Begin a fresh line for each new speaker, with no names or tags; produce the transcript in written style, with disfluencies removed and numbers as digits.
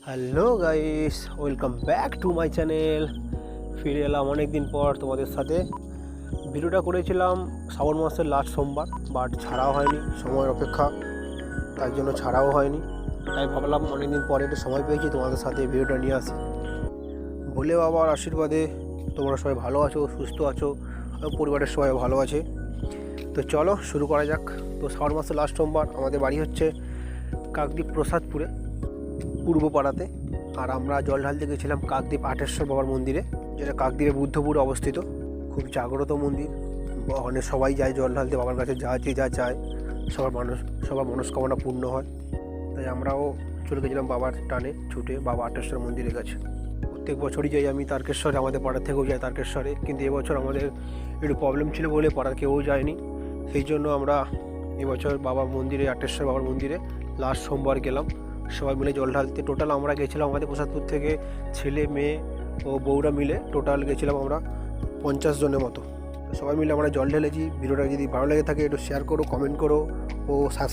Hello guys, welcome back to my channel. ফিরে এলাম অনেক দিন পর তোমাদের সাথে। ভিডিওটা করেছিলাম শ্রাবণ মাসের লাস্ট সোমবার, বাট ছাড়াও হয়নি, সময়ের অপেক্ষা, তার জন্য ছাড়াও হয়নি। তাই ভাবলাম অনেকদিন পরে একটু সময় পেয়েছি, তোমাদের সাথে ভিডিওটা নিয়ে আসি। ভোলে বাবার আশীর্বাদে তোমরা সবাই ভালো আছো, সুস্থ আছো, পরিবারের সবাই ভালো আছে। তো চলো শুরু করা যাক। তো শ্রাবণ মাসের লাস্ট সোমবার আমাদের বাড়ি হচ্ছে কাকদ্বীপ প্রসাদপুরে, পূর্ব পাড়াতে। আর আমরা জল ঢালতে গেছিলাম কাকদ্বীপ আটেশ্বর বাবার মন্দিরে, যেটা কাকদ্বীপে বুদ্ধপুরে অবস্থিত। খুব জাগ্রত মন্দির, ওখানে সবাই যায় জল ঢালতে বাবার কাছে, যা চায় সবার মনস্কামনা পূর্ণ হয়। তাই আমরাও চলে গেছিলাম বাবার টানে ছুটে বাবা আটেশ্বর মন্দিরের কাছে। প্রত্যেক বছরই যাই আমি তারকেশ্বরে, আমাদের পাড়ার থেকেও যাই তারকেশ্বরে, কিন্তু এবছর আমাদের একটু প্রবলেম ছিল বলে পাড়ার কেউ যায়নি। সেই জন্য আমরা এবছর বাবার মন্দিরে, আটেশ্বর বাবার মন্দিরে লাস্ট সোমবার গেলাম সবাই মিলে জল ঢালতে। টোটাল আমরা গেছিলাম আমাদের প্রসাদপুর থেকে ছেলে মেয়ে ও বউরা মিলে টোটাল গেছিলাম আমরা 50 জনের মতো। সবাই মিলে আমরা জল ঢেলেছি। ভিডিওটা যদি ভালো লেগে থাকে একটু শেয়ার করো, কমেন্ট করো ও সাবস্ক্রাইব